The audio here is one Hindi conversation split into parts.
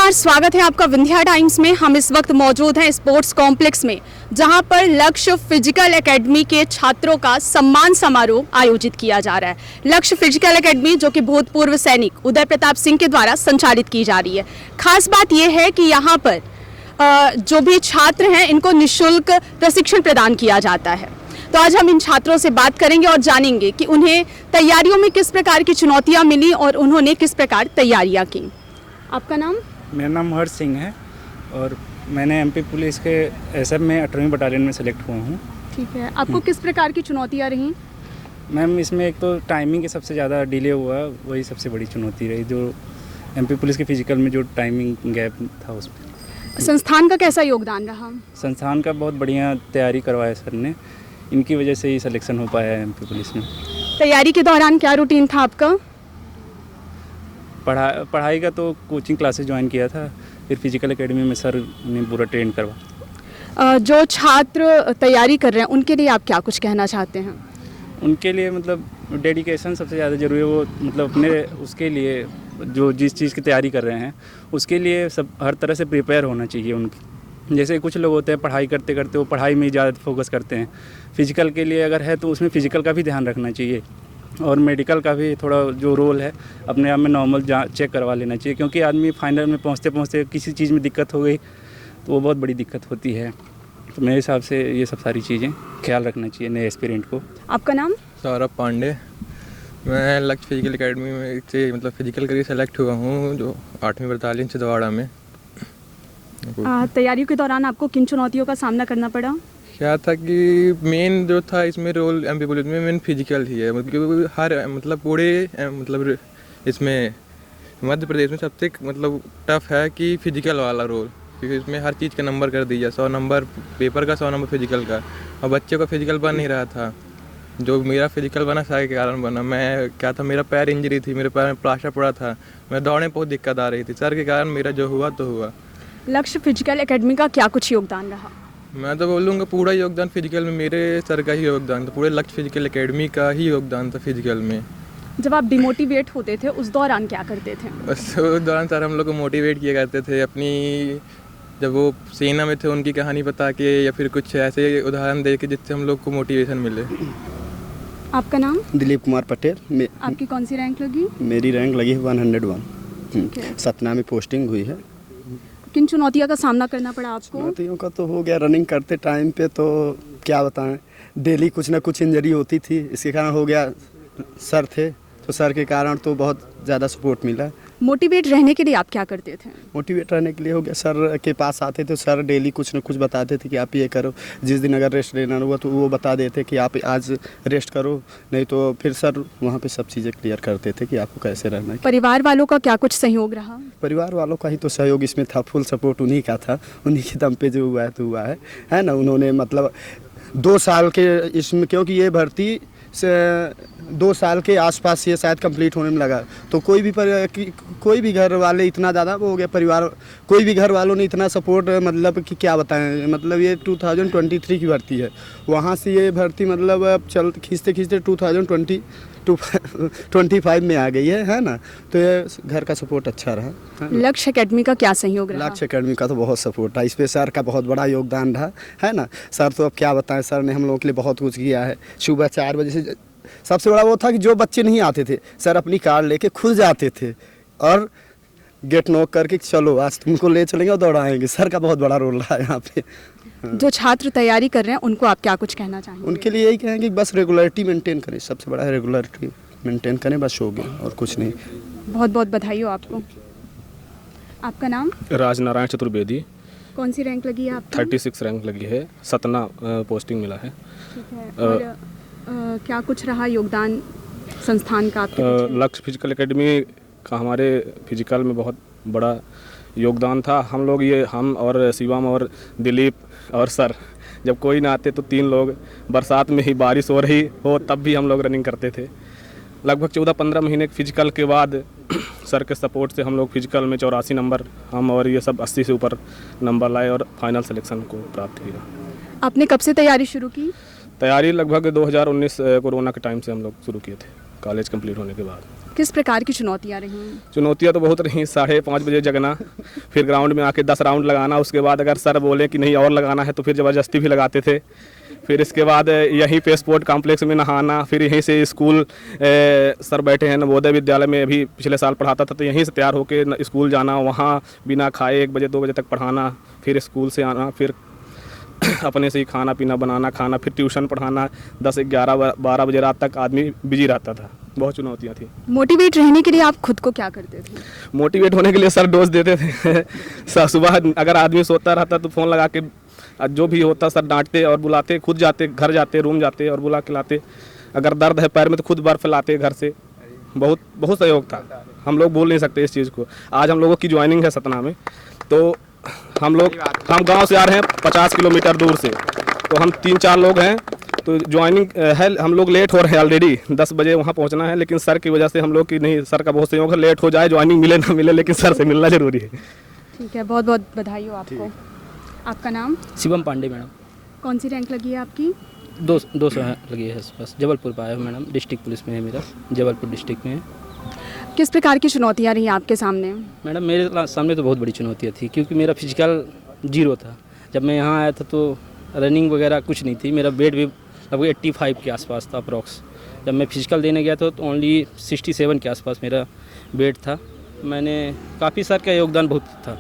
नमस्कार, स्वागत है आपका विंध्या टाइम्स में। हम इस वक्त मौजूद हैं स्पोर्ट्स कॉम्प्लेक्स में, जहां पर लक्ष्य फिजिकल एकेडमी के छात्रों का सम्मान समारोह आयोजित किया जा रहा है। लक्ष्य फिजिकल एकेडमी जो कि भूतपूर्व सैनिक उदय प्रताप सिंह के द्वारा संचालित की जा रही है। खास बात यह है कि यहाँ पर जो भी छात्र हैं इनको निःशुल्क प्रशिक्षण प्रदान किया जाता है। तो आज हम इन छात्रों से बात करेंगे और जानेंगे कि उन्हें तैयारियों में किस प्रकार की चुनौतियाँ मिली और उन्होंने किस प्रकार तैयारियाँ की। आपका नाम? मेरा नाम हर्ष सिंह है और मैंने एमपी पुलिस के एसएफ में 18वीं बटालियन में सेलेक्ट हुआ हूँ। ठीक है, आपको किस प्रकार की चुनौतियाँ रहीं? मैम, इसमें एक तो टाइमिंग के सबसे ज़्यादा डिले हुआ, वही सबसे बड़ी चुनौती रही, जो एमपी पुलिस के फिजिकल में जो टाइमिंग गैप था उसमें। संस्थान का कैसा योगदान रहा? संस्थान का बहुत बढ़िया तैयारी करवाया सर ने, इनकी वजह से ही सिलेक्शन हो पाया है एमपी पुलिस में। तैयारी के दौरान क्या रूटीन था आपका? पढ़ाई का तो कोचिंग क्लासेस ज्वाइन किया था, फिर फिजिकल एकेडमी में सर ने पूरा ट्रेन करवा। जो छात्र तैयारी कर रहे हैं उनके लिए आप क्या कुछ कहना चाहते हैं? उनके लिए मतलब डेडिकेशन सबसे ज़्यादा ज़रूरी है। वो मतलब अपने उसके लिए जो जिस चीज़ की तैयारी कर रहे हैं उसके लिए सब हर तरह से प्रिपेयर होना चाहिए उनकी। जैसे कुछ लोग होते हैं पढ़ाई करते करते वो पढ़ाई में ज़्यादा फोकस करते हैं, फिजिकल के लिए अगर है तो उसमें फिजिकल का भी ध्यान रखना चाहिए और मेडिकल का भी थोड़ा जो रोल है अपने आप में नॉर्मल चेक करवा लेना चाहिए, क्योंकि आदमी फाइनल में पहुंचते पहुंचते किसी चीज़ में दिक्कत हो गई तो वो बहुत बड़ी दिक्कत होती है। तो मेरे हिसाब से ये सब सारी चीज़ें ख्याल रखना चाहिए नए एस्पिरेंट को। आपका नाम? सौरभ पांडे। मैं लक्ष्य फिजिकल एकेडमी में से मतलब फिजिकल के लिए सेलेक्ट हुआ हूँ, जो 8वीं बटालियन छिंदवाड़ा में। तैयारियों के दौरान आपको किन चुनौतियों का सामना करना पड़ा? क्या था कि मेन जो था इसमें रोल एमपी पुलिस में मेन फिजिकल ही है, मतलब हर मतलब पूरे मतलब इसमें मध्य प्रदेश में सबसे मतलब टफ है कि फिजिकल वाला रोल, क्योंकि इसमें हर चीज़ का नंबर कर दिया, 100 नंबर पेपर का, 100 नंबर फिजिकल का। और बच्चे का फिजिकल बन नहीं रहा था, जो मेरा फिजिकल बना सर के कारण बना। मैं क्या था, मेरा पैर इंजरी थी, मेरे पैर में प्लास्टर पड़ा था, मैं दौड़ने बहुत दिक्कत आ रही थी, सर के कारण मेरा जो हुआ तो हुआ। लक्ष्य फिजिकल एकेडमी का क्या कुछ योगदान रहा? मैं तो बोलूँगा पूरा योगदान फिजिकल में मेरे सर का ही योगदान था, पूरे लक्ष्य फिजिकल एकेडमी का ही योगदान था फिजिकल में। जब आप डिमोटिवेट होते थे उस दौरान क्या करते थे? बस उस दौरान सर हम लोग को मोटिवेट किया करते थे, अपनी जब वो सेना में थे उनकी कहानी बता के या फिर कुछ ऐसे उदाहरण दे के जिससे हम लोग को मोटिवेशन मिले। आपका नाम? दिलीप कुमार पटेल। आपकी कौन सी रैंक लगी? मेरी रैंक लगी है 101। सतना में पोस्टिंग हुई है। किन चुनौतियों का सामना करना पड़ा आपको? चुनौतियों का तो हो गया, रनिंग करते टाइम पे तो क्या बताएं, डेली कुछ ना कुछ इंजरी होती थी, इसके कारण हो गया। सर थे तो सर के कारण तो बहुत ज़्यादा सपोर्ट मिला। मोटिवेट रहने के लिए आप क्या करते थे? मोटिवेट रहने के लिए हो गया, सर के पास आते थे, सर डेली कुछ ना कुछ बताते थे कि आप ये करो। जिस दिन अगर रेस्ट लेना हुआ तो वो बता देते कि आप आज रेस्ट करो, नहीं तो फिर सर वहाँ पे सब चीज़ें क्लियर करते थे कि आपको कैसे रहना है। परिवार वालों का क्या कुछ सहयोग रहा? परिवार वालों का ही तो सहयोग इसमें था, फुल सपोर्ट उन्हीं का था, उन्हीं के दम पे जो हुआ है तो हुआ है ना। उन्होंने मतलब 2 साल के इसमें, क्योंकि ये भर्ती से 2 साल के आसपास ये शायद कंप्लीट होने में लगा, तो कोई भी घर वाले इतना ज़्यादा वो हो गया, परिवार कोई भी घर वालों ने इतना सपोर्ट, मतलब कि क्या बताएं। मतलब ये 2023 की भर्ती है, वहाँ से ये भर्ती मतलब अब खींचते खींचते 2025 में आ गई है ना। तो ये घर का सपोर्ट अच्छा रहा। लक्ष्य एकेडमी का क्या सहयोग रहा? लक्ष्य एकेडमी का तो बहुत सपोर्ट है, इस पर सर का बहुत बड़ा योगदान रहा है ना। सर तो अब क्या बताएं, सर ने हम लोगों के लिए बहुत कुछ किया है। सुबह 4 बजे से सबसे बड़ा वो था कि जो बच्चे नहीं आते थे, सर अपनी कार लेके खुद जाते थे और गेट नॉक करके चलो आज तुमको ले चलेंगे और दौड़ाएंगे। सर का बहुत बड़ा रोल रहा है यहाँ पे। जो छात्र तैयारी कर रहे हैं उनको आप क्या कुछ कहना चाहेंगे? उनके लिए यही कहेंगे कि बस रेगुलरिटी मेंटेन करें, सबसे बड़ा है रेगुलरिटी मेंटेन करें, बस हो गया और कुछ नहीं। बहुत बहुत बधाई हो आपको। आपका नाम? राजनारायण चतुर्वेदी। कौन सी रैंक लगी है आपको? 36 रैंक लगी है, सतना पोस्टिंग मिला है। ठीक है, और क्या कुछ रहा योगदान संस्थान का आपके? लक्ष्य फिजिकल एकेडमी का हमारे फिजिकल में बहुत बड़ा योगदान था। हम और शिवम और दिलीप और सर, जब कोई ना आते तो 3 लोग, बरसात में ही बारिश हो रही हो तब भी हम लोग रनिंग करते थे। लगभग 14-15 महीने फिजिकल के बाद सर के सपोर्ट से हम लोग फिजिकल में 84 नंबर, हम और ये सब 80 से ऊपर नंबर लाए और फाइनल सिलेक्शन को प्राप्त किया। आपने कब से तैयारी शुरू की? तैयारी लगभग 2019 कोरोना के टाइम से हम लोग शुरू किए थे, कॉलेज कंप्लीट होने के बाद। किस प्रकार की चुनौतियाँ रही हैं? चुनौतियाँ तो बहुत रही। 5:30 बजे जगना, फिर ग्राउंड में आके 10 राउंड लगाना, उसके बाद अगर सर बोले कि नहीं और लगाना है तो फिर ज़बरदस्ती भी लगाते थे। फिर इसके बाद यहीं पे स्पोर्ट कॉम्प्लेक्स में नहाना, फिर यहीं से स्कूल सर बैठे हैं नवोदय विद्यालय में, अभी पिछले साल पढ़ाता था, तो यहीं से तैयार होकर स्कूल जाना, वहाँ बिना खाए 1 बजे 2 बजे तक पढ़ाना, फिर स्कूल से आना, फिर अपने से ही खाना पीना बनाना, खाना, फिर ट्यूशन पढ़ाना, 10 11 12 बजे रात तक आदमी बिजी रहता था। बहुत चुनौतियाँ थी। मोटिवेट रहने के लिए आप खुद को क्या करते थे? मोटिवेट होने के लिए सर डोज देते थे। सुबह अगर आदमी सोता रहता तो फ़ोन लगा के जो भी होता सर डांटते और बुलाते, खुद जाते, घर जाते, रूम जाते और बुला के लाते। अगर दर्द है पैर में तो खुद बर्फ़ लाते घर से। बहुत बहुत सहयोग था, हम लोग बोल नहीं सकते इस चीज़ को। आज हम लोगों की ज्वाइनिंग है सतना में, तो हम गांव से आ रहे हैं 50 किलोमीटर दूर से, तो हम 3-4 लोग हैं, तो ज्वाइनिंग है। हम लोग लेट हो रहे हैं ऑलरेडी, 10 बजे वहाँ पहुँचना है, लेकिन सर की वजह से हम लोग की नहीं, सर का बहुत सहयोग है। लेट हो जाए, ज्वाइनिंग मिले ना मिले, लेकिन सर से मिलना ज़रूरी है। ठीक है, बहुत बहुत बधाई हो आपको। आपका नाम? शिवम पांडे मैडम। कौन सी रैंक लगी है आपकी? 200 लगी है बस। जबलपुर पर आया हूँ मैडम, डिस्ट्रिक्ट पुलिस में है मेरा, जबलपुर डिस्ट्रिक्ट में है। किस प्रकार की चुनौतियाँ रही आपके सामने? मैडम मेरे सामने तो बहुत बड़ी चुनौतियाँ थी, क्योंकि मेरा फिजिकल 0 था। जब मैं यहाँ आया था तो रनिंग वगैरह कुछ नहीं थी, मेरा वेट भी लगभग 85 के आसपास था अप्रॉक्स। जब मैं फिजिकल देने गया था तो ओनली 67 के आसपास मेरा वेट था। मैंने काफ़ी सर का योगदान बहुत था,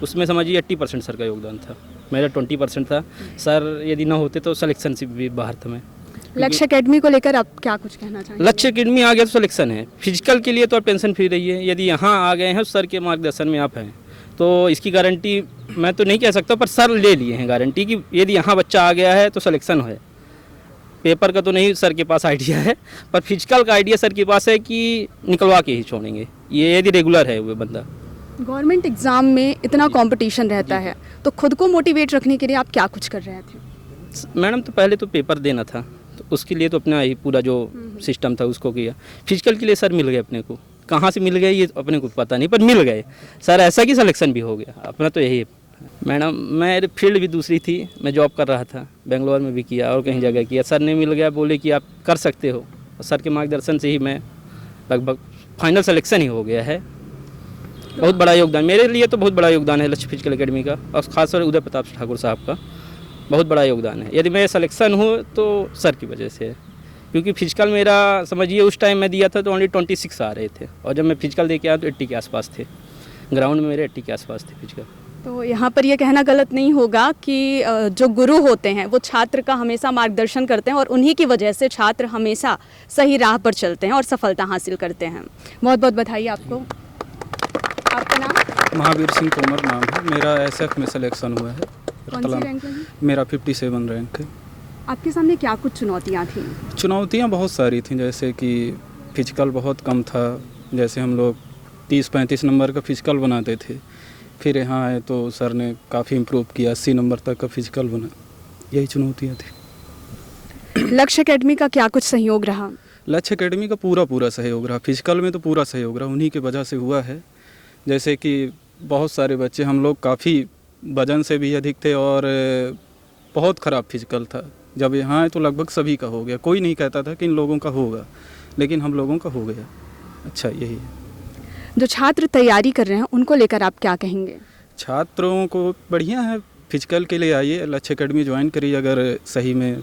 उसमें समझिए 80% सर का योगदान था, मेरा 20% था। सर यदि ना होते तो सिलेक्शन से भी बाहर था मैं। लक्ष्य एकेडमी को लेकर आप क्या कुछ कहना चाहेंगे? लक्ष्य एकेडमी आ गया तो सिलेक्शन है, फिजिकल के लिए तो आप टेंशन फ्री रहिए। यदि यहाँ आ गए हैं सर के मार्गदर्शन में आप हैं तो इसकी गारंटी मैं तो नहीं कह सकता, पर सर ले लिए हैं गारंटी कि यदि यहाँ बच्चा आ गया है तो सिलेक्शन है। पेपर का तो नहीं सर के पास आइडिया है, पर फिजिकल का आइडिया सर के पास है कि निकलवा के ही छोड़ेंगे, ये यदि रेगुलर है वो बंदा। गवर्नमेंट एग्ज़ाम में इतना कंपटीशन रहता है, तो खुद को मोटिवेट रखने के लिए आप क्या कुछ कर रहे थे? मैडम तो पहले तो पेपर देना था, तो उसके लिए तो अपना ही पूरा जो सिस्टम था उसको किया। फिजिकल के लिए सर मिल गए अपने को, कहाँ से मिल गए ये अपने को पता नहीं, पर मिल गए सर, ऐसा कि सिलेक्शन भी हो गया। अपना तो यही है मैडम। मेरी फील्ड भी दूसरी थी, मैं जॉब कर रहा था, बेंगलोर में भी किया और कहीं जगह किया। सर ने मिल गया, बोले कि आप कर सकते हो, और सर के मार्गदर्शन से ही मैं लगभग फाइनल सिलेक्शन ही हो गया है। बहुत बड़ा योगदान मेरे लिए, तो बहुत बड़ा योगदान है लक्ष्य फिजिकल एकेडमी का, और खासतौर उदय प्रताप ठाकुर साहब का बहुत बड़ा योगदान है। यदि मैं सिलेक्शन हूँ तो सर की वजह से है, क्योंकि फिजिकल मेरा समझिए उस टाइम मैं दिया था तो ओनली 26 आ रहे थे, और जब मैं फिजिकल दे के आया तो 80 के आसपास थे। ग्राउंड में मेरे 80 के आसपास थे फिजिकल। तो यहाँ पर यह कहना गलत नहीं होगा कि जो गुरु होते हैं वो छात्र का हमेशा मार्गदर्शन करते हैं, और उन्हीं की वजह से छात्र हमेशा सही राह पर चलते हैं और सफलता हासिल करते हैं। बहुत बहुत बधाई आपको। आपका नाम? महावीर सिंह तोमर नाम है मेरा। SF में सिलेक्शन हुआ है। कौन सी रैंक लगी? मेरा 57 रैंक है। आपके सामने क्या कुछ चुनौतियाँ थी? चुनौतियाँ बहुत सारी थीं, जैसे कि फिजिकल बहुत कम था। जैसे हम लोग 30-35 नंबर का फिजिकल बनाते थे, फिर यहाँ आए तो सर ने काफ़ी इम्प्रूव किया, 80 नंबर तक का फिजिकल बना। यही चुनौतियाँ थी। लक्ष्य एकेडमी का क्या कुछ सहयोग रहा? लक्ष्य एकेडमी का पूरा सहयोग रहा। फिजिकल में तो पूरा सहयोग रहा, उन्हीं की वजह से हुआ है। जैसे कि बहुत सारे बच्चे, हम लोग काफ़ी वजन से भी अधिक थे और बहुत ख़राब फिजिकल था। जब यहाँ आए तो लगभग सभी का हो गया। कोई नहीं कहता था कि इन लोगों का होगा, लेकिन हम लोगों का हो गया। अच्छा, यही है। जो छात्र तैयारी कर रहे हैं उनको लेकर आप क्या कहेंगे? छात्रों को बढ़िया है, फिजिकल के लिए आइए, लक्ष्य एकेडमी ज्वाइन करिए। अगर सही में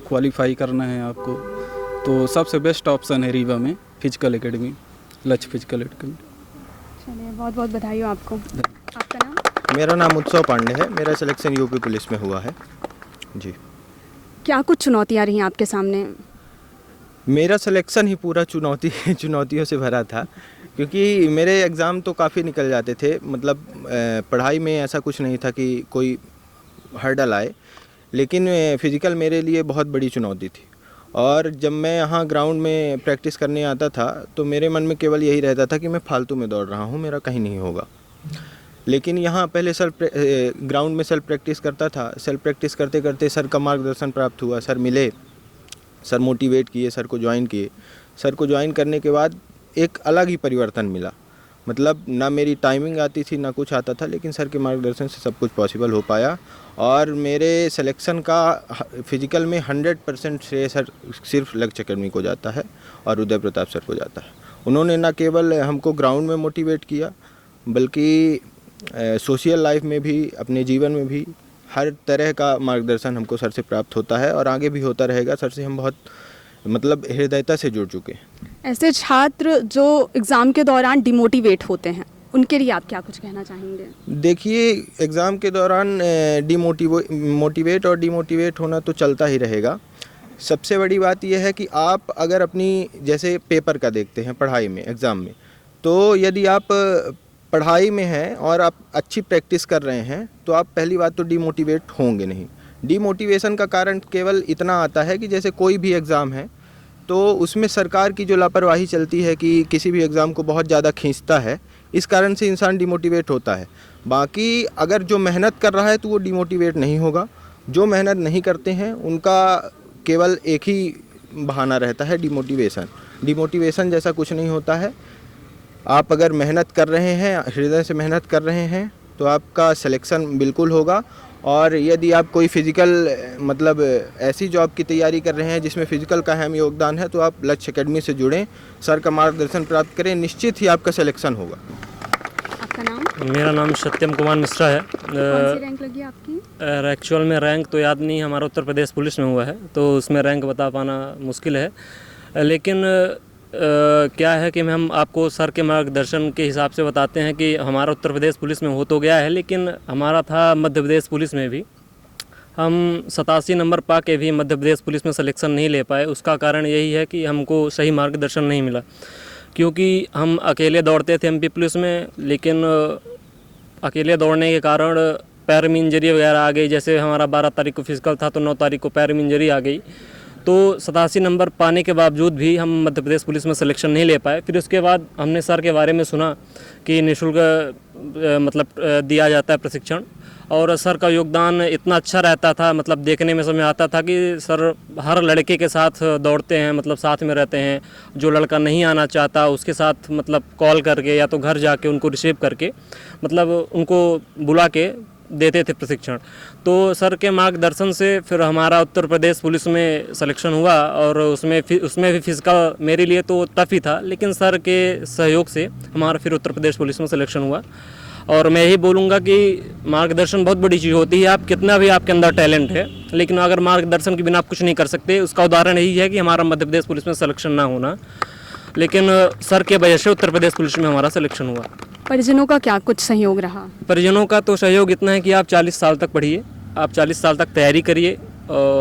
क्वालिफाई करना है आपको तो सबसे बेस्ट ऑप्शन है रीवा में फिजिकल एकेडमी, लक्ष्य फिजिकल एकेडमी। चलिए, बहुत बहुत बधाई हो आपको। आपका नाम? मेरा नाम उत्सव पांडे है। मेरा सिलेक्शन यूपी पुलिस में हुआ है जी। क्या कुछ चुनौतियाँ रही आपके सामने? मेरा सिलेक्शन ही पूरा चुनौतियों से भरा था, क्योंकि मेरे एग्ज़ाम तो काफ़ी निकल जाते थे। मतलब पढ़ाई में ऐसा कुछ नहीं था कि कोई हर्डल आए, लेकिन फ़िज़िकल मेरे लिए बहुत बड़ी चुनौती थी। और जब मैं यहाँ ग्राउंड में प्रैक्टिस करने आता था तो मेरे मन में केवल यही रहता था कि मैं फालतू में दौड़ रहा हूँ, मेरा कहीं नहीं होगा। लेकिन यहाँ पहले ग्राउंड में सेल्फ प्रैक्टिस करता था। सेल्फ प्रैक्टिस करते करते सर का मार्गदर्शन प्राप्त हुआ, सर मिले, सर मोटिवेट किए, सर को ज्वाइन किए। सर को ज्वाइन करने के बाद एक अलग ही परिवर्तन मिला। मतलब ना मेरी टाइमिंग आती थी ना कुछ आता था, लेकिन सर के मार्गदर्शन से सब कुछ पॉसिबल हो पाया। और मेरे सिलेक्शन का फिजिकल में 100% श्रेय सर सिर्फ लक्ष्य एकेडमी को जाता है और उदय प्रताप सर को जाता है। उन्होंने न केवल हमको ग्राउंड में मोटिवेट किया, बल्कि सोशल लाइफ में भी, अपने जीवन में भी हर तरह का मार्गदर्शन हमको सर से प्राप्त होता है और आगे भी होता रहेगा। सर से हम बहुत मतलब हृदयता से जुड़ चुके हैं। ऐसे छात्र जो एग्ज़ाम के दौरान डिमोटिवेट होते हैं, उनके लिए आप क्या कुछ कहना चाहेंगे? देखिए, एग्ज़ाम के दौरान मोटिवेट और डिमोटिवेट होना तो चलता ही रहेगा। सबसे बड़ी बात यह है कि आप अगर अपनी जैसे पेपर का देखते हैं पढ़ाई में, एग्ज़ाम में, तो यदि आप पढ़ाई में हैं और आप अच्छी प्रैक्टिस कर रहे हैं तो आप पहली बात तो डिमोटिवेट होंगे नहीं। डिमोटिवेशन का कारण केवल इतना आता है कि जैसे कोई भी एग्ज़ाम है तो उसमें सरकार की जो लापरवाही चलती है कि किसी भी एग्ज़ाम को बहुत ज़्यादा खींचता है, इस कारण से इंसान डिमोटिवेट होता है। बाकी अगर जो मेहनत कर रहा है तो वो डिमोटिवेट नहीं होगा। जो मेहनत नहीं करते हैं उनका केवल एक ही बहाना रहता है, डिमोटिवेशन। डिमोटिवेशन जैसा कुछ नहीं होता है। आप अगर मेहनत कर रहे हैं, हृदय से मेहनत कर रहे हैं, तो आपका सिलेक्शन बिल्कुल होगा। और यदि आप कोई फिज़िकल मतलब ऐसी जॉब की तैयारी कर रहे हैं जिसमें फ़िज़िकल का अहम योगदान है, तो आप लक्ष्य एकेडमी से जुड़ें, सर का मार्गदर्शन प्राप्त करें, निश्चित ही आपका सिलेक्शन होगा। आपका नाम? मेरा नाम सत्यम कुमार मिश्रा है। कौन सी रैंक लगी आपकी? एक्चुअल में रैंक तो याद नहीं, हमारा उत्तर प्रदेश पुलिस में हुआ है तो उसमें रैंक बता पाना मुश्किल है। लेकिन क्या है कि हम आपको सर के मार्गदर्शन के हिसाब से बताते हैं कि हमारा उत्तर प्रदेश पुलिस में हो तो गया है, लेकिन हमारा था मध्य प्रदेश पुलिस में भी। हम 87 नंबर पा के भी मध्य प्रदेश पुलिस में सिलेक्शन नहीं ले पाए। उसका कारण यही है कि हमको सही मार्गदर्शन नहीं मिला, क्योंकि हम अकेले दौड़ते थे एमपी पुलिस में, लेकिन अकेले दौड़ने के कारण पैर में इंजरी वगैरह आ गई। जैसे हमारा 12 तारीख को फिजिकल था तो 9 तारीख को पैर में इंजरी आ गई, तो 87 नंबर पाने के बावजूद भी हम मध्य प्रदेश पुलिस में सिलेक्शन नहीं ले पाए। फिर उसके बाद हमने सर के बारे में सुना कि निःशुल्क मतलब दिया जाता है प्रशिक्षण, और सर का योगदान इतना अच्छा रहता था, मतलब देखने में समय आता था कि सर हर लड़के के साथ दौड़ते हैं, मतलब साथ में रहते हैं। जो लड़का नहीं आना चाहता उसके साथ मतलब कॉल करके या तो घर जाके उनको रिसीव करके मतलब उनको बुला के देते थे प्रशिक्षण। तो सर के मार्गदर्शन से फिर हमारा उत्तर प्रदेश पुलिस में सिलेक्शन हुआ, और उसमें भी फिजिकल मेरे लिए तो टफ ही था, लेकिन सर के सहयोग से हमारा फिर उत्तर प्रदेश पुलिस में सिलेक्शन हुआ। और मैं यही बोलूँगा कि मार्गदर्शन बहुत बड़ी चीज़ होती है। आप कितना भी आपके अंदर टैलेंट है, लेकिन अगर मार्गदर्शन के बिना आप कुछ नहीं कर सकते। उसका उदाहरण यही है कि हमारा मध्य प्रदेश पुलिस में सिलेक्शन ना होना, लेकिन सर के वजह से उत्तर प्रदेश पुलिस में हमारा सिलेक्शन हुआ। परिजनों का क्या कुछ सहयोग रहा? परिजनों का तो सहयोग इतना है कि आप 40 साल तक पढ़िए, आप 40 साल तक तैयारी करिए,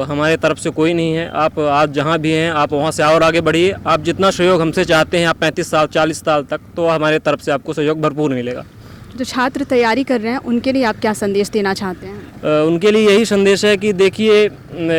हमारे तरफ से कोई नहीं है। आप आज जहाँ भी हैं आप वहाँ से और आगे बढ़िए। आप जितना सहयोग हमसे चाहते हैं, आप 35 साल 40 साल तक, तो हमारे तरफ से आपको सहयोग भरपूर मिलेगा। जो छात्र तैयारी कर रहे हैं उनके लिए आप क्या संदेश देना चाहते हैं? उनके लिए यही संदेश है कि देखिए,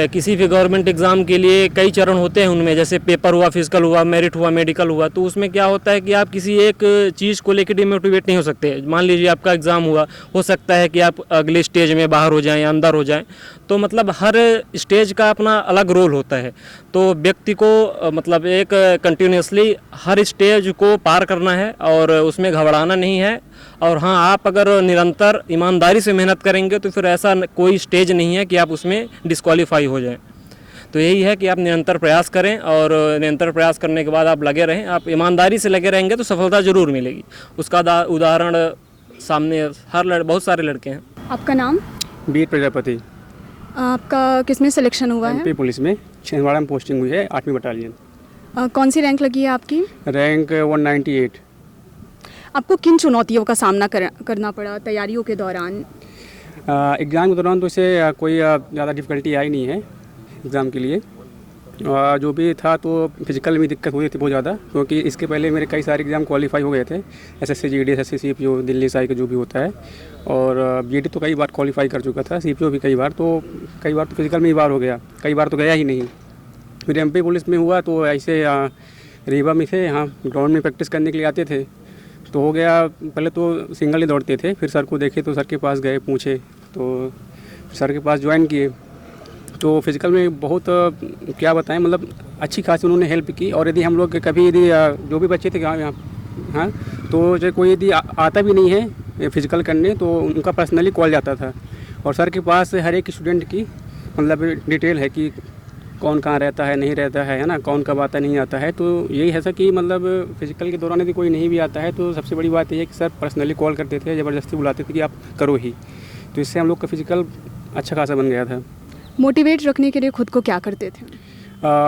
किसी भी गवर्नमेंट एग्ज़ाम के लिए कई चरण होते हैं। उनमें जैसे पेपर हुआ, फिजिकल हुआ, मेरिट हुआ, मेडिकल हुआ, तो उसमें क्या होता है कि आप किसी एक चीज़ को लेकर डिमोटिवेट नहीं हो सकते। मान लीजिए आपका एग्ज़ाम हुआ, हो सकता है कि आप अगले स्टेज में बाहर हो जाएं या अंदर हो जाएं, तो मतलब हर स्टेज का अपना अलग रोल होता है। तो व्यक्ति को मतलब एक कंटिन्यूसली हर स्टेज को पार करना है और उसमें घबराना नहीं है। और हाँ, आप अगर निरंतर ईमानदारी से मेहनत करेंगे तो फिर ऐसा कोई स्टेज नहीं है कि आप उसमें डिस्क्वालीफाई हो जाएं। तो यही है कि आप निरंतर प्रयास करें, और निरंतर प्रयास करने के बाद आप लगे रहें। आप ईमानदारी से लगे रहेंगे तो सफलता ज़रूर मिलेगी। उसका उदाहरण सामने बहुत सारे लड़के हैं। आपका नाम? वीर प्रजापति। आपका किस में सिलेक्शन हुआ है? एमपी पुलिस में छिंदवाड़ा में पोस्टिंग हुई है, 8वीं बटालियन। कौन सी रैंक लगी है आपकी? रैंक 198। आपको किन चुनौतियों का सामना करना पड़ा तैयारियों के दौरान? एग्ज़ाम के दौरान तो इसे कोई ज़्यादा डिफ़िकल्टी आई नहीं है एग्ज़ाम के लिए। जो भी था तो फिजिकल में दिक्कत हुई थी बहुत ज़्यादा, क्योंकि इसके पहले मेरे कई सारे एग्ज़ाम क्वालिफाई हो गए थे। SSC GD, SSC CPO, Delhi Sai का जो भी होता है, और जीडी तो कई बार क्वालिफाई कर चुका था, सीपीओ भी कई बार तो फिजिकल में ही बार हो गया, कई बार तो गया ही नहीं। फिर एमपी पुलिस में हुआ तो ऐसे रीवा में थे, यहाँ ग्राउंड में प्रैक्टिस करने के लिए आते थे, तो हो गया। पहले तो सिंगल ही दौड़ते थे, फिर सर को देखे तो सर के पास गए, पूछे तो सर के पास ज्वाइन किए। तो फिज़िकल में बहुत क्या बताएं, मतलब अच्छी खासी उन्होंने हेल्प की। और यदि हम लोग कभी यदि जो भी बच्चे थे यहाँ हाँ, तो जो कोई यदि आता भी नहीं है फिज़िकल करने, तो उनका पर्सनली कॉल जाता था। और सर के पास हर एक स्टूडेंट की मतलब डिटेल है कि कौन कहाँ रहता है नहीं रहता है ना, कौन कब आता नहीं आता है। तो यही है सर कि मतलब फिजिकल के दौरान यदि कोई नहीं भी आता है तो सबसे बड़ी बात ये है कि सर पर्सनली कॉल करते थे, ज़बरदस्ती बुलाते थे कि आप करो ही। तो इससे हम लोग का फिजिकल अच्छा खासा बन गया था। मोटिवेट रखने के लिए खुद को क्या करते थे?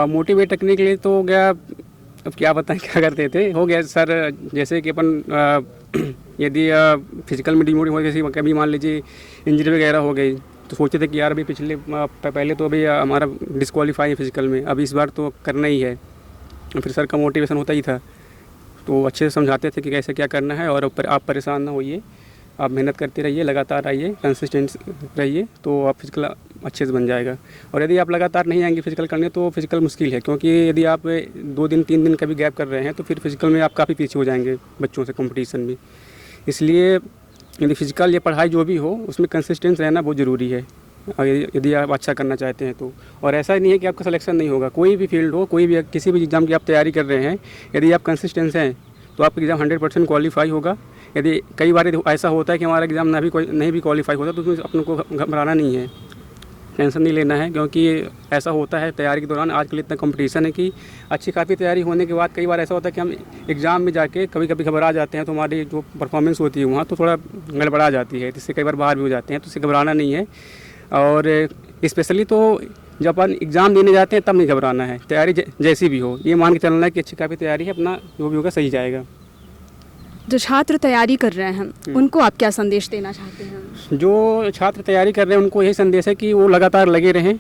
मोटिवेट रखने के लिए तो हो गया, अब क्या बताएं क्या करते थे, हो गया सर जैसे कि अपन यदि फिजिकल में डिमोटिवेट हो, जैसे कभी मान लीजिए इंजरी वगैरह हो गई तो सोचते थे कि यार अभी पहले तो अभी हमारा डिस्क्वालीफाई है फिजिकल में, अब इस बार तो करना ही है। फिर सर का मोटिवेशन होता ही था, तो अच्छे से समझाते थे कि कैसे क्या करना है और आप परेशान ना होइए, आप मेहनत करते रहिए, लगातार आइए, कंसिस्टेंट रहिए, तो आप फिजिकल अच्छे से बन जाएगा। और यदि आप लगातार नहीं आएंगे फिजिकल करने तो फिजिकल मुश्किल है, क्योंकि यदि आप 2 दिन 3 दिन का भी गैप कर रहे हैं तो फिर फिजिकल में आप काफ़ी पीछे हो जाएंगे बच्चों से कंपटीशन में। इसलिए यदि फिजिकल या पढ़ाई जो भी हो उसमें कंसिस्टेंस रहना बहुत ज़रूरी है, और यदि आप अच्छा करना चाहते हैं तो। और ऐसा नहीं है कि आपका सिलेक्शन नहीं होगा, कोई भी फील्ड हो, कोई भी किसी भी एग्ज़ाम की आप तैयारी कर रहे हैं, यदि आप कंसिस्टेंस हैं तो आपका एग्ज़ाम 100% क्वालिफाई होगा। यदि कई बार ऐसा होता है कि हमारा एग्ज़ाम नहीं भी क्वालिफाई होता तो उसमें अपने को घबराना नहीं है, टेंशन नहीं लेना है, क्योंकि ऐसा होता है तैयारी के दौरान। आजकल इतना कंपटीशन है कि अच्छी काफ़ी तैयारी होने के बाद कई बार ऐसा होता है कि हम एग्ज़ाम में जाके कभी कभी घबरा जाते हैं, तो हमारी जो परफॉर्मेंस होती है वहाँ तो थोड़ा गड़बड़ा जाती है, जिससे कई बार बाहर भी हो जाते हैं। तो उससे घबराना नहीं है, और स्पेशली तो जब अपन एग्ज़ाम देने जाते हैं तब नहीं घबराना है, तैयारी जैसी भी हो ये मान के चलना है कि अच्छी काफ़ी तैयारी है, अपना जो भी होगा सही जाएगा। जो छात्र तैयारी कर रहे हैं उनको आप क्या संदेश देना चाहते हैं? जो छात्र तैयारी कर रहे हैं उनको यही संदेश है कि वो लगातार लगे रहें,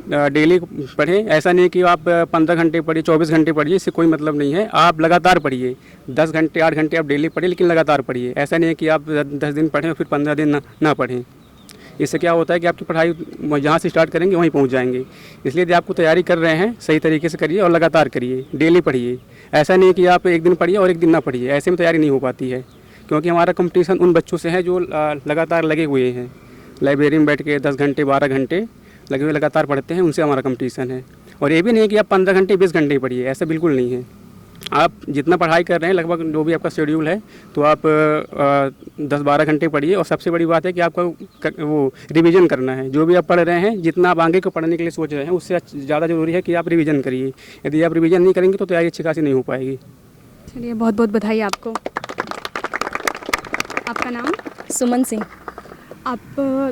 डेली पढ़ें। ऐसा नहीं कि आप 15 घंटे पढ़िए, 24 घंटे पढ़िए, इससे कोई मतलब नहीं है। आप लगातार पढ़िए, 10 घंटे 8 घंटे आप डेली पढ़िए, लेकिन लगातार पढ़िए। ऐसा नहीं है कि आप 10 दिन पढ़ें और फिर 15 दिन ना पढ़ें। इससे क्या होता है कि आपकी पढ़ाई जहाँ से स्टार्ट करेंगे वहीं पहुँच जाएंगे। इसलिए यदि आपको तैयारी कर रहे हैं सही तरीके से करिए और लगातार करिए, डेली पढ़िए। ऐसा नहीं है कि आप एक दिन पढ़िए और एक दिन ना पढ़िए, ऐसे में तैयारी नहीं हो पाती है, क्योंकि हमारा कंपटीशन उन बच्चों से है जो लगातार लगे हुए हैं, लाइब्रेरी में बैठ के 10 घंटे 12 घंटे लगे हुए लगातार पढ़ते हैं, उनसे हमारा कंपटीशन है। और ये भी नहीं कि आप 15 घंटे 20 घंटे पढ़िए, ऐसा बिल्कुल नहीं है। आप जितना पढ़ाई कर रहे हैं लगभग जो भी आपका शेड्यूल है तो आप 10-12 घंटे पढ़िए। और सबसे बड़ी बात है कि आपको वो रिवीजन करना है, जो भी आप पढ़ रहे हैं, जितना आप आगे को पढ़ने के लिए सोच रहे हैं उससे ज़्यादा ज़रूरी है कि आप रिवीजन करिए। यदि आप रिवीजन नहीं करेंगे तो तैयारी अच्छी खासी नहीं हो पाएगी। चलिए, बहुत बहुत बधाई आपको। आपका नाम? सुमन सिंह। आप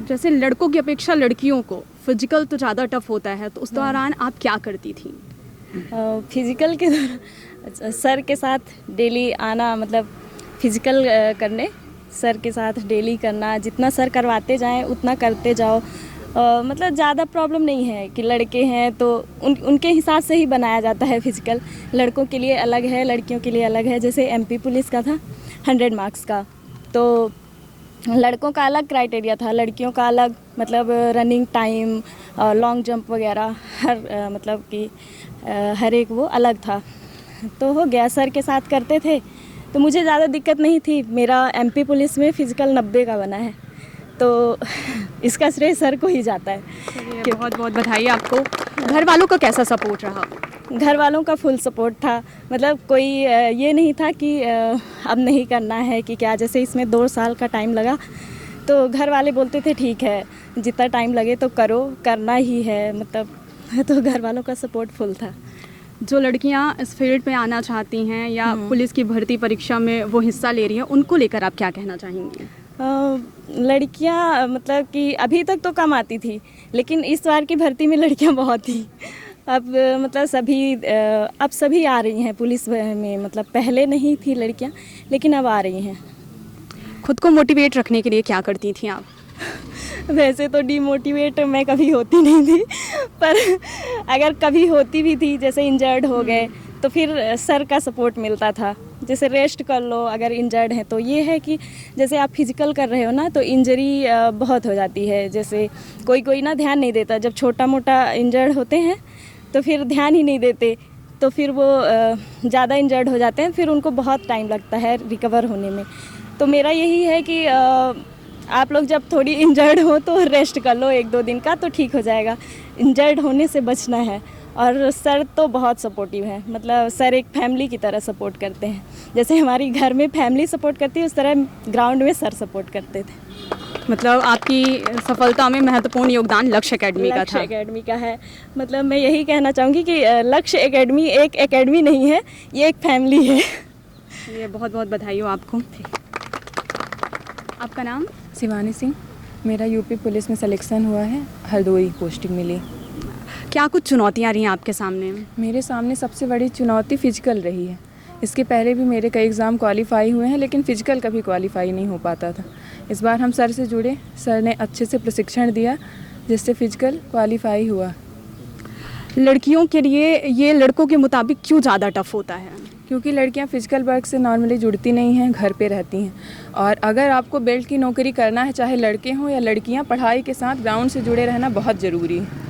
जैसे लड़कों की अपेक्षा लड़कियों को फिजिकल तो ज़्यादा टफ होता है, तो उस दौरान आप क्या करती थी? फिज़िकल के दौरान सर के साथ डेली आना, मतलब फिज़िकल करने सर के साथ डेली करना, जितना सर करवाते जाएं उतना करते जाओ। मतलब ज़्यादा प्रॉब्लम नहीं है कि लड़के हैं तो उनके हिसाब से ही बनाया जाता है फिज़िकल। लड़कों के लिए अलग है, लड़कियों के लिए अलग है। जैसे एमपी पुलिस का था 100 मार्क्स का, तो लड़कों का अलग क्राइटेरिया था, लड़कियों का अलग, मतलब रनिंग टाइम, लॉन्ग जंप वगैरह हर मतलब कि हर एक वो अलग था। तो हो गया, सर के साथ करते थे तो मुझे ज़्यादा दिक्कत नहीं थी। मेरा एमपी पुलिस में फ़िज़िकल 90 का बना है, तो इसका श्रेय सर को ही जाता है। कि बहुत बहुत बधाई आपको। घर वालों का कैसा सपोर्ट रहा? घर वालों का फुल सपोर्ट था, मतलब कोई ये नहीं था कि अब नहीं करना है कि क्या। जैसे इसमें 2 साल का टाइम लगा तो घर वाले बोलते थे ठीक है, जितना टाइम लगे तो करो, करना ही है, मतलब। तो घर वालों का सपोर्ट फुल था। जो लड़कियां इस फील्ड में आना चाहती हैं या पुलिस की भर्ती परीक्षा में वो हिस्सा ले रही हैं, उनको लेकर आप क्या कहना चाहेंगी? लड़कियां मतलब कि अभी तक तो कम आती थी, लेकिन इस बार की भर्ती में लड़कियां बहुत थी। अब मतलब अब सभी आ रही हैं पुलिस में, मतलब पहले नहीं थी लड़कियां, लेकिन अब आ रही हैं। खुद को मोटिवेट रखने के लिए क्या करती थी आप? वैसे तो डीमोटिवेट मैं कभी होती नहीं थी, पर अगर कभी होती भी थी, जैसे इंजर्ड हो गए तो फिर सर का सपोर्ट मिलता था, जैसे रेस्ट कर लो अगर इंजर्ड है तो। ये है कि जैसे आप फिजिकल कर रहे हो ना तो इंजरी बहुत हो जाती है, जैसे कोई ना ध्यान नहीं देता। जब छोटा मोटा इंजर्ड होते हैं तो फिर ध्यान ही नहीं देते, तो फिर वो ज़्यादा इंजर्ड हो जाते हैं, फिर उनको बहुत टाइम लगता है रिकवर होने में। तो मेरा यही है कि आप लोग जब थोड़ी इंजर्ड हो तो रेस्ट कर लो 1-2 दिन का, तो ठीक हो जाएगा। इंजर्ड होने से बचना है। और सर तो बहुत सपोर्टिव है, मतलब सर एक फैमिली की तरह सपोर्ट करते हैं। जैसे हमारी घर में फैमिली सपोर्ट करती है, उस तरह ग्राउंड में सर सपोर्ट करते थे। मतलब आपकी सफलता में महत्वपूर्ण योगदान लक्ष्य एकेडमी का लक्ष्य था। एकेडमी का है। मतलब मैं यही कहना चाहूँगी कि लक्ष्य एकेडमी एक एकेडमी नहीं है, ये एक फैमिली है। ये बहुत बहुत बधाई हो आपको। आपका नाम? शिवानी सिंह। मेरा यूपी पुलिस में सिलेक्शन हुआ है, हरदोई पोस्टिंग मिली। क्या कुछ चुनौतियाँ रही हैं आपके सामने? मेरे सामने सबसे बड़ी चुनौती फ़िज़िकल रही है। इसके पहले भी मेरे कई एग्ज़ाम क्वालिफाई हुए हैं, लेकिन फ़िज़िकल कभी क्वालिफाई नहीं हो पाता था। इस बार हम सर से जुड़े, सर ने अच्छे से प्रशिक्षण दिया, जिससे फ़िज़िकल क्वालिफाई हुआ। लड़कियों के लिए ये लड़कों के मुताबिक क्यों ज़्यादा टफ होता है? क्योंकि लड़कियां फ़िज़िकल वर्क से नॉर्मली जुड़ती नहीं हैं, घर पे रहती हैं। और अगर आपको बेल्ट की नौकरी करना है, चाहे लड़के हों या लड़कियां, पढ़ाई के साथ ग्राउंड से जुड़े रहना बहुत ज़रूरी है।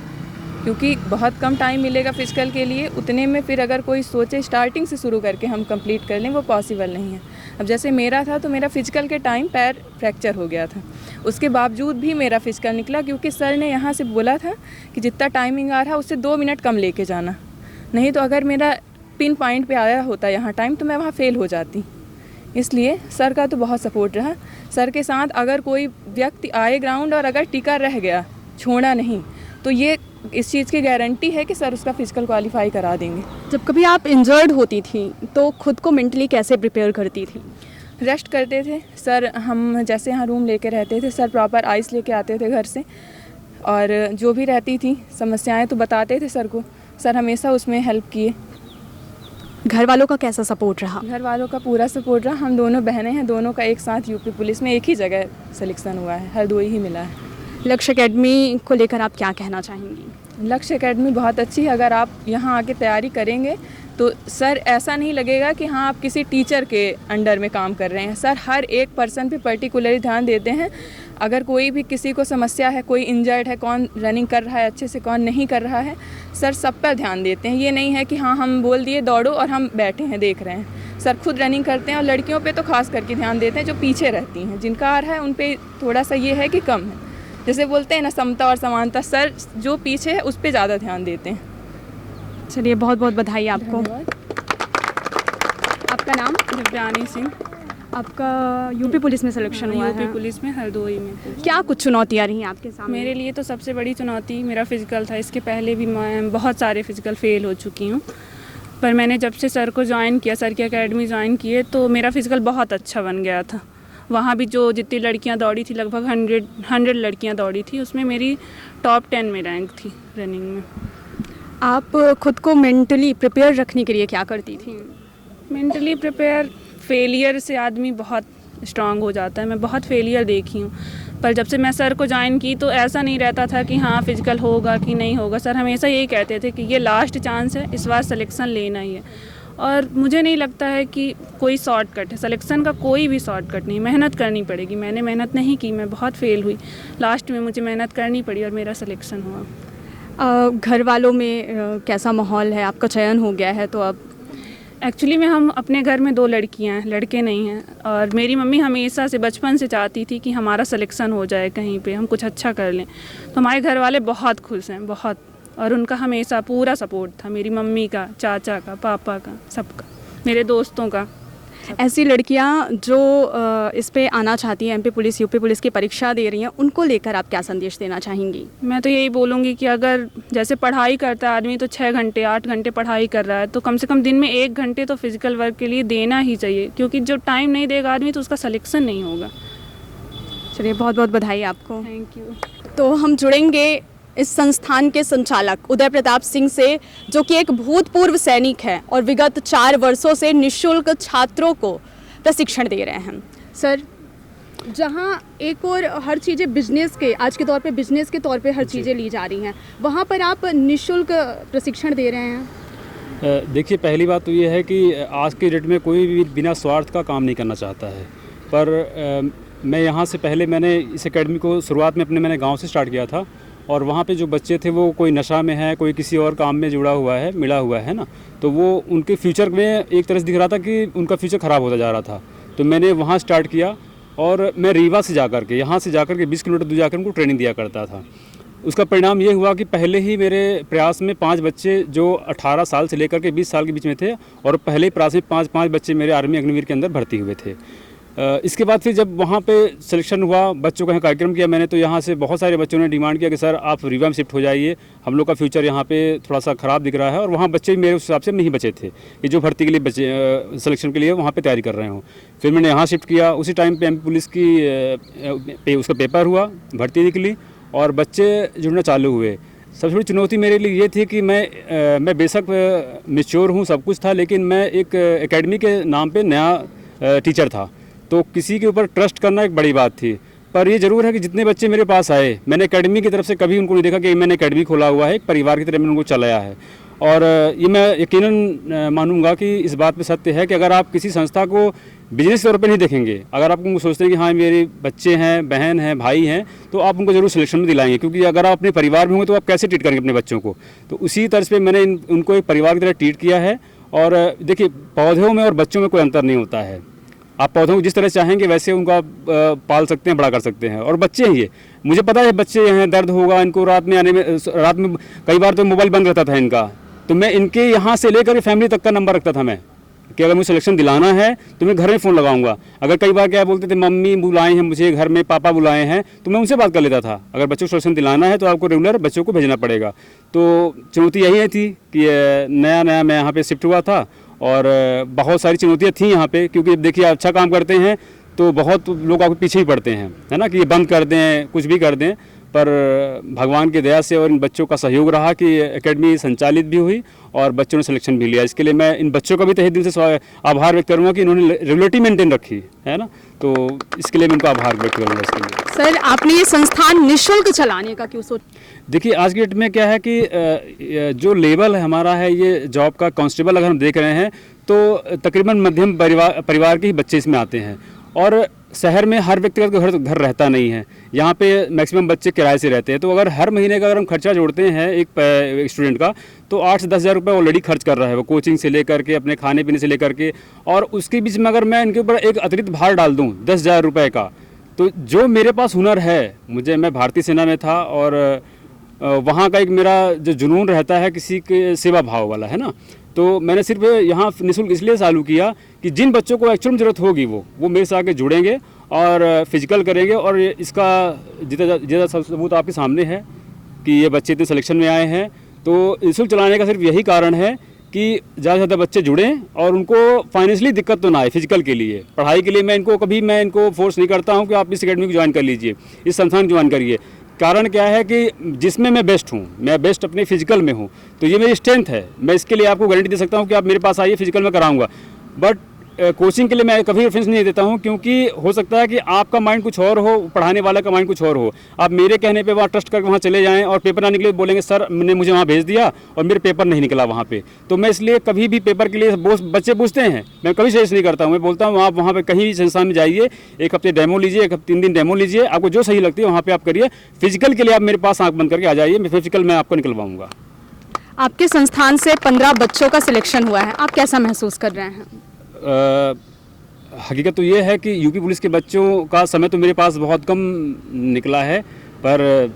क्योंकि बहुत कम टाइम मिलेगा फ़िज़िकल के लिए, उतने में फिर अगर कोई सोचे स्टार्टिंग से शुरू करके हम कंप्लीट कर लें, वो पॉसिबल नहीं है। अब जैसे मेरा था, तो मेरा फ़िज़िकल के टाइम पैर फ्रैक्चर हो गया था। उसके बावजूद भी मेरा फ़िज़िकल निकला, क्योंकि सर ने यहाँ से बोला था कि जितना टाइमिंग आ रहा है उससे 2 मिनट कम लेके जाना। नहीं तो अगर मेरा पिन पॉइंट पे आया होता यहाँ टाइम, तो मैं वहाँ फ़ेल हो जाती। इसलिए सर का तो बहुत सपोर्ट रहा। सर के साथ अगर कोई व्यक्ति आए ग्राउंड और अगर टिका रह गया, छोड़ा नहीं, तो ये इस चीज़ की गारंटी है कि सर उसका फ़िज़िकल क्वालिफाई करा देंगे। जब कभी आप इंजर्ड होती थी तो खुद को मेंटली कैसे प्रिपेयर करती थी? रेस्ट करते थे सर। हम जैसे यहाँ रूम लेके रहते थे, सर प्रॉपर आइस लेके आते थे घर से, और जो भी रहती थी समस्याएं तो बताते थे सर को। सर हमेशा उसमें हेल्प किए। घर वालों का कैसा सपोर्ट रहा? घर वालों का पूरा सपोर्ट रहा। हम दोनों बहनें हैं, दोनों का एक साथ यूपी पुलिस में एक ही जगह सिलेक्शन हुआ है, हरदोई ही मिला है। लक्ष्य एकेडमी को लेकर आप क्या कहना चाहेंगी? लक्ष्य एकेडमी बहुत अच्छी है। अगर आप यहाँ आके तैयारी करेंगे तो सर ऐसा नहीं लगेगा कि हाँ आप किसी टीचर के अंडर में काम कर रहे हैं। सर हर एक पर्सन पे पर्टिकुलरली ध्यान देते हैं। अगर कोई भी किसी को समस्या है, कोई इंजर्ड है, कौन रनिंग कर रहा है अच्छे से, कौन नहीं कर रहा है, सर सब पर ध्यान देते हैं। ये नहीं है कि हाँ हम बोल दिए दौड़ो और हम बैठे हैं देख रहे हैं। सर खुद रनिंग करते हैं, और लड़कियों पे तो खास करके ध्यान देते हैं जो पीछे रहती हैं। जिनका आ रहा है उन पे थोड़ा सा ये है कि कम है। जैसे बोलते हैं ना समता और समानता, सर जो पीछे है उस पर ज़्यादा ध्यान देते हैं। चलिए बहुत बहुत बधाई आपको। आपका नाम? दिव्यानी सिंह। आपका यूपी पुलिस में सिलेक्शन हुआ है? यूपी पुलिस में हरदोई में। क्या कुछ चुनौतियाँ रही हैं आपके सामने? मेरे लिए तो सबसे बड़ी चुनौती मेरा फ़िज़िकल था। इसके पहले भी मैं बहुत सारे फ़िज़िकल फ़ेल हो चुकी हूँ, पर मैंने जब से सर को ज्वाइन किया, सर की एकेडमी ज्वाइन किए, तो मेरा फ़िज़िकल बहुत अच्छा बन गया था। वहाँ भी जो जितनी लड़कियाँ दौड़ी थी, लगभग 100 लड़कियाँ दौड़ी थी, उसमें मेरी टॉप 10 में रैंक थी रनिंग में। आप खुद को मेंटली प्रिपेयर रखने के लिए क्या करती थी? मेंटली प्रिपेयर, फेलियर से आदमी बहुत स्ट्रांग हो जाता है। मैं बहुत फेलियर देखी हूँ, पर जब से मैं सर को ज्वाइन की तो ऐसा नहीं रहता था कि हाँ फ़िज़िकल होगा कि नहीं होगा। सर हमेशा यही कहते थे कि ये लास्ट चांस है, इस बार सिलेक्शन लेना ही है। और मुझे नहीं लगता है कि कोई शॉर्टकट है, सिलेक्शन का कोई भी शॉर्टकट नहीं, मेहनत करनी पड़ेगी। मैंने मेहनत नहीं की, मैं बहुत फेल हुई। लास्ट में मुझे मेहनत करनी पड़ी और मेरा सिलेक्शन हुआ। घर वालों में कैसा माहौल है? आपका चयन हो गया है तो अब? एक्चुअली में हम अपने घर में 2 लड़कियां हैं, लड़के नहीं हैं। और मेरी मम्मी हमेशा से बचपन से चाहती थी कि हमारा सिलेक्शन हो जाए, कहीं पे हम कुछ अच्छा कर लें। तो हमारे घर वाले बहुत खुश हैं, बहुत। और उनका हमेशा पूरा सपोर्ट था, मेरी मम्मी का, चाचा का, पापा का, सबका, मेरे दोस्तों का। ऐसी लड़कियां जो इस पे आना चाहती हैं, एमपी पुलिस, यूपी पुलिस की परीक्षा दे रही हैं, उनको लेकर आप क्या संदेश देना चाहेंगी? मैं तो यही बोलूँगी कि अगर जैसे पढ़ाई करता है आदमी, तो 6 घंटे 8 घंटे पढ़ाई कर रहा है, तो कम से कम दिन में 1 घंटे तो फिज़िकल वर्क के लिए देना ही चाहिए। क्योंकि जो टाइम नहीं देगा आदमी, तो उसका सिलेक्शन नहीं होगा। चलिए बहुत बहुत बधाई आपको। Thank you. तो हम जुड़ेंगे इस संस्थान के संचालक उदय प्रताप सिंह से, जो कि एक भूतपूर्व सैनिक है और विगत 4 वर्षों से निःशुल्क छात्रों को प्रशिक्षण दे रहे हैं। सर, जहां एक और हर चीज़ें बिजनेस के, आज के दौर पे बिजनेस के तौर पे हर चीज़ें ली जा रही हैं, वहां पर आप निःशुल्क प्रशिक्षण दे रहे हैं? देखिए, पहली बात तो ये है कि आज के डेट में कोई भी बिना स्वार्थ का काम नहीं करना चाहता है। पर मैं यहाँ से पहले मैंने इस एकेडमी को शुरुआत में मैंने गाँव से स्टार्ट किया था, और वहाँ पे जो बच्चे थे वो कोई नशा में है, कोई किसी और काम में जुड़ा हुआ है, मिला हुआ है ना, तो वो उनके फ्यूचर में एक तरह से दिख रहा था कि उनका फ्यूचर ख़राब होता जा रहा था। तो मैंने वहाँ स्टार्ट किया, और मैं रीवा से जाकर के, यहाँ से जाकर के 20 किलोमीटर दूर जाकर उनको ट्रेनिंग दिया करता था। उसका परिणाम ये हुआ कि पहले ही मेरे प्रयास में 5 बच्चे जो 18 साल से लेकर के 20 साल के बीच में थे, और पहले ही प्रयास में 5 बच्चे मेरे आर्मी अग्निवीर के अंदर भर्ती हुए थे। इसके बाद फिर जब वहाँ पे सिलेक्शन हुआ, बच्चों का यहाँ कार्यक्रम किया मैंने, तो यहाँ से बहुत सारे बच्चों ने डिमांड किया कि सर आप रीवा में शिफ्ट हो जाइए, हम लोग का फ्यूचर यहाँ पे थोड़ा सा ख़राब दिख रहा है। और वहाँ बच्चे मेरे उस हिसाब से नहीं बचे थे कि जो भर्ती के लिए बचे सिलेक्शन के लिए वहाँ पे तैयारी कर रहे हों। फिर मैंने यहाँ शिफ्ट किया। उसी टाइम पे एमपी पुलिस की उसका पेपर हुआ, भर्ती निकली और बच्चे जुड़ना चालू हुए। सबसे बड़ी चुनौती मेरे लिए ये थी कि मैं बेशक मैच्योर हूँ, सब कुछ था, लेकिन मैं एक एकेडमी के नाम पे नया टीचर था, तो किसी के ऊपर ट्रस्ट करना एक बड़ी बात थी। पर ये ज़रूर है कि जितने बच्चे मेरे पास आए, मैंने एकेडमी की तरफ से कभी उनको नहीं देखा कि मैंने एकेडमी खोला हुआ है, एक परिवार की तरह मैंने उनको चलाया है। और ये मैं यकीनन मानूंगा कि इस बात पे सत्य है कि अगर आप किसी संस्था को बिजनेस के तौर पे नहीं देखेंगे, अगर आप उनको सोचते हैं कि हाँ मेरे बच्चे हैं, बहन हैं, भाई हैं, तो आप उनको ज़रूर सिलेक्शन में दिलाएंगे, क्योंकि अगर आप अपने परिवार में होंगे तो आप कैसे ट्रीट करेंगे अपने बच्चों को। तो उसी तर्ज पे मैंने उनको एक परिवार की तरह ट्रीट किया है। और देखिए, पौधों में और बच्चों में कोई अंतर नहीं होता है। आप पौधों को जिस तरह चाहेंगे वैसे उनको आप पाल सकते हैं, बड़ा कर सकते हैं। और बच्चे हैं, ये मुझे पता है बच्चे हैं, दर्द होगा इनको रात में आने में, रात में कई बार तो मोबाइल बंद रहता था इनका, तो मैं इनके यहाँ से लेकर फैमिली तक का नंबर रखता था मैं, कि अगर मुझे सिलेक्शन दिलाना है तो मैं घर में फ़ोन लगाऊंगा। अगर कई बार क्या बोलते थे, मम्मी बुलाए हैं मुझे घर में, पापा बुलाए हैं, तो मैं उनसे बात कर लेता था। अगर बच्चों को सिलेक्शन दिलाना है तो आपको रेगुलर बच्चों को भेजना पड़ेगा। तो चुनौती यही थी कि नया मैं यहाँ पे शिफ्ट हुआ था और बहुत सारी चुनौतियाँ थी यहाँ पे, क्योंकि देखिए अच्छा काम करते हैं तो बहुत लोग आपके पीछे ही पड़ते हैं, है ना, कि ये बंद कर दें, कुछ भी कर दें। पर भगवान की दया से और इन बच्चों का सहयोग रहा कि एकेडमी संचालित भी हुई और बच्चों ने सिलेक्शन भी लिया। इसके लिए मैं इन बच्चों का भी तहे दिल से आभार व्यक्त करूँगा कि इन्होंने रेगुलरिटी मेंटेन रखी है ना, तो इसके लिए मैं इनको आभार व्यक्त करूँगा इसके लिए। सर, आपने ये संस्थान निःशुल्क चलाने का क्यों सोचा? देखिए, आज की डेट में क्या है कि जो लेवल है हमारा है ये जॉब का, कांस्टेबल अगर हम देख रहे हैं तो तकरीबन मध्यम परिवार के ही बच्चे इसमें आते हैं। और शहर में हर व्यक्तिगत घर रहता नहीं है, यहाँ पे मैक्सिमम बच्चे किराए से रहते हैं। तो अगर हर महीने का अगर हम खर्चा जोड़ते हैं एक स्टूडेंट का, तो 8 से 10 हज़ार रुपये ऑलरेडी खर्च कर रहा है वो, कोचिंग से लेकर के, अपने खाने पीने से लेकर के। और उसके बीच में अगर मैं इनके ऊपर एक अतिरिक्त भार डाल दूँ 10,000 रुपये का, तो जो मेरे पास हुनर है, मैं भारतीय सेना में था और वहाँ का एक मेरा जो जुनून रहता है किसी के सेवा भाव वाला, है ना, तो मैंने सिर्फ यहाँ निःशुल्क इसलिए चालू किया कि जिन बच्चों को एक्चुअल में ज़रूरत होगी वो मेरे से आके जुड़ेंगे और फिजिकल करेंगे। और इसका जितना सबूत आपके सामने है कि ये बच्चे इतने सिलेक्शन में आए हैं। तो निःशुल्क चलाने का सिर्फ यही कारण है कि ज़्यादा से ज़्यादा बच्चे जुड़ें और उनको फाइनेंशियली दिक्कत तो ना आए। फिजिकल के लिए, पढ़ाई के लिए मैं इनको फोर्स नहीं करता हूँ कि आप इस एकेडमी को ज्वाइन कर लीजिए, इस संस्थान को ज्वाइन करिए। कारण क्या है कि जिसमें मैं बेस्ट हूँ, मैं बेस्ट अपने फिजिकल में हूँ, तो ये मेरी स्ट्रेंथ है। मैं इसके लिए आपको गारंटी दे सकता हूँ कि आप मेरे पास आइए, फिजिकल में कराऊंगा। बट कोचिंग के लिए मैं कभी रेफरेंस नहीं देता हूँ, क्योंकि हो सकता है कि आपका माइंड कुछ और हो, पढ़ाने वाला का माइंड कुछ और हो। आप मेरे कहने पे वहाँ ट्रस्ट करके वहाँ चले जाएं और पेपर ना निकले, बोलेंगे सर ने मुझे वहाँ भेज दिया और मेरे पेपर नहीं निकला वहाँ पे। तो मैं इसलिए कभी भी पेपर के लिए बच्चे पूछते हैं, मैं कभी सजेस्ट नहीं करता हूँ। मैं बोलता हूँ आप वहाँ पर कहीं भी संस्थान में जाइए, 1 हफ्ते डेमो लीजिए, 3 दिन डेमो लीजिए, आपको जो सही लगती है वहाँ पर आप करिए। फिजिकल के लिए आप मेरे पास आँख बंद करके आ जाइए, मैं फिजिकल मैं आपको निकलवाऊँगा। आपके संस्थान से 15 बच्चों का सिलेक्शन हुआ है, आप कैसा महसूस कर रहे हैं? हकीकत तो ये है कि यूपी पुलिस के बच्चों का समय तो मेरे पास बहुत कम निकला है, पर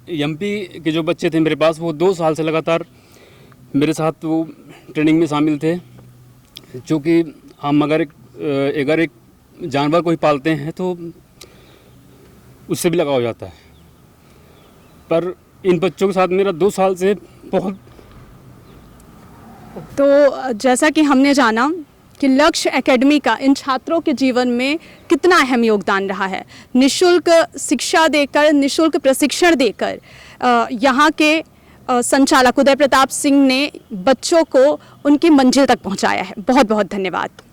एमपी के जो बच्चे थे मेरे पास, वो 2 साल से लगातार मेरे साथ वो ट्रेनिंग में शामिल थे। चूँकि हम अगर एक जानवर को ही पालते हैं तो उससे भी लगाव हो जाता है, पर इन बच्चों के साथ मेरा 2 साल से बहुत। तो जैसा कि हमने जाना कि लक्ष्य एकेडमी का इन छात्रों के जीवन में कितना अहम योगदान रहा है। निःशुल्क शिक्षा देकर, निःशुल्क प्रशिक्षण देकर यहाँ के संचालक उदय प्रताप सिंह ने बच्चों को उनकी मंजिल तक पहुँचाया है। बहुत बहुत धन्यवाद।